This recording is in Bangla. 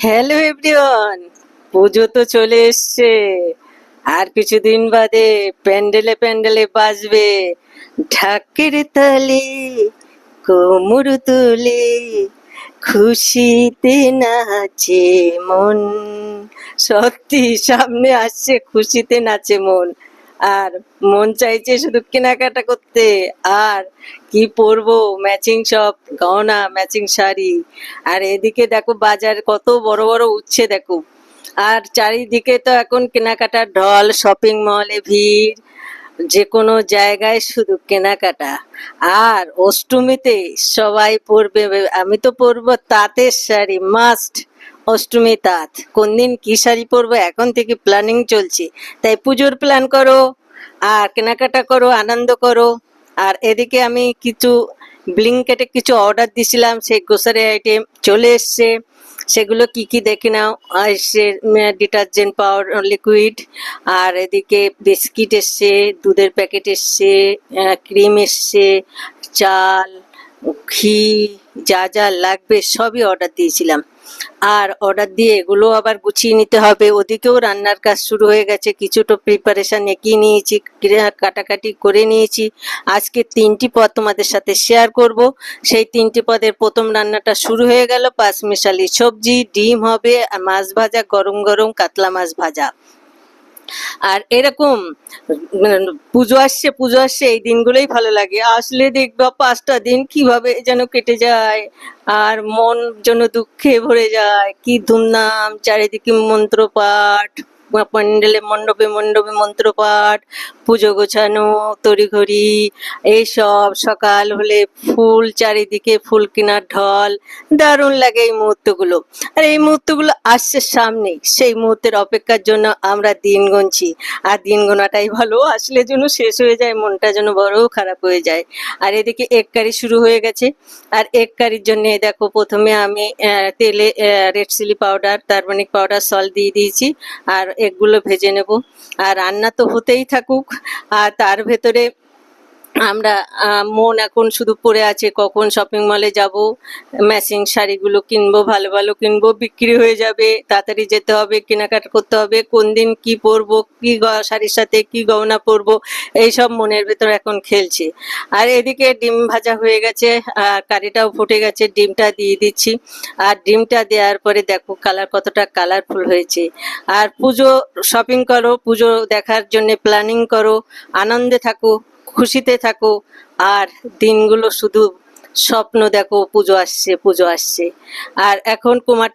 হ্যালো এভরিওয়ান, পুজো তো চলে এসছে। আর কিছুদিন বাদে প্যান্ডেলে প্যান্ডেলে বাজবে ঢাকের তালে, কোমর তুলে খুশিতে নাচে মন। সত্যি সামনে আসছে, খুশিতে নাচে মন। আর মন চাইছে শুধু কেনাকাটা করতে। আর কি পরবো, ম্যাচিং সব গহনা, ম্যাচিং শাড়ি। আর এদিকে দেখো বাজার কত বড় বড় উঠছে দেখো। আর চারিদিকে তো এখন কেনাকাটার ঢল, শপিং মলে ভিড়, যে কোনো জায়গায় শুধু কেনাকাটা। আর অষ্টমীতে সবাই পরবে, আমি তো পরবো তাঁতের শাড়ি, মাস্ট। অষ্টমী তাঁত, কোন দিন কি শাড়ি পরবো এখন থেকে প্ল্যানিং চলছে। তাই পুজোর প্ল্যান করো আর কেনাকাটা করো, আনন্দ করো। আর এদিকে আমি কিছু ব্লিঙ্কেটে কিছু অর্ডার দিছিলাম, সেই গ্রোসারি আইটেম চলে এসছে। সেগুলো কি কি দেখে নাও। এসছে ডিটারজেন্ট পাউডার, লিকুইড। আর এদিকে বিস্কিট এসছে, দুধের প্যাকেট এসছে, ক্রিম এসছে, চাল, ঘি, যা যা লাগবে সবই অর্ডার দিয়েছিলাম। আর অর্ডার দিয়ে এগুলো আবার গুছিয়ে নিতে হবে। ওদিকেও রান্নার কাজ শুরু হয়ে গেছে, কিছুটা প্রিপারেশন এগিয়ে নিয়েছি, কাটাকাটি করে নিয়েছি। আজকে 3টি পদ তোমাদের সাথে শেয়ার করব। সেই 3টি পদের প্রথম রান্নাটা শুরু হয়ে গেল, পাঁচমিশালি সবজি, ডিম হবে, আর মাছ ভাজা, গরম গরম কাতলা মাছ ভাজা। আর এরকম পুজো আসছে, পুজো আসছে, এই দিনগুলোই ভালো লাগে। আসলে দেখবা 5টা দিন কিভাবে যেন কেটে যায়, আর মন যেন দুঃখে ভরে যায়। কি ধুমধাম, চারিদিকে মন্ত্রপাঠ, প্যান্ডেলে মণ্ডপে মণ্ডপে মন্ত্রপাঠ, পুজো গোছানো, তড়িঘড়ি, এইসব। সকাল হলে ফুল, চারিদিকে ফুল কেনার ঢল। দারুণ লাগে এই মুহূর্তগুলো। আর এই মুহূর্তগুলো আসছে সামনে, সেই মুহূর্তের অপেক্ষার জন্য আমরা দিন গুনছি। আর দিন গোনাটাই ভালো, আসলে যেন শেষ হয়ে যায়, মনটা যেন বড় খারাপ হয়ে যায়। আর এদিকে এগ কারি শুরু হয়ে গেছে। আর এগ কারির জন্য দেখো প্রথমে আমি তেলে red chilli powder, turmeric powder, salt দিয়ে দিয়েছি। আর এগগুলো ভেজে নেব। আর রান্না তো হতেই থাকুক। আর তার ভেতরে আমরা মন এখন শুধু পড়ে আছে কখন শপিং মলে যাব, ম্যাচিং শাড়িগুলো কিনবো, ভালো ভালো কিনবো, বিক্রি হয়ে যাবে, তাড়াতাড়ি যেতে হবে, কেনাকাটা করতে হবে, কোন দিন কি পরবো, কি শাড়ির সাথে কি গহনা পরবো, এইসব মনের ভেতর এখন খেলছে। আর এদিকে ডিম ভাজা হয়ে গেছে, আর কারিটাও ফুটে গেছে, ডিমটা দিয়ে দিচ্ছি। আর ডিমটা দেওয়ার পরে দেখো কালার কতটা কালারফুল হয়েছে। আর পুজো শপিং করো, পুজো দেখার জন্য প্ল্যানিং করো, আনন্দে থাকো, খুশিতে থাকো। আর দিনগুলো শুধু স্বপ্ন দেখো, পুজো আসছে, পুজো আসছে। আর এখন কুমার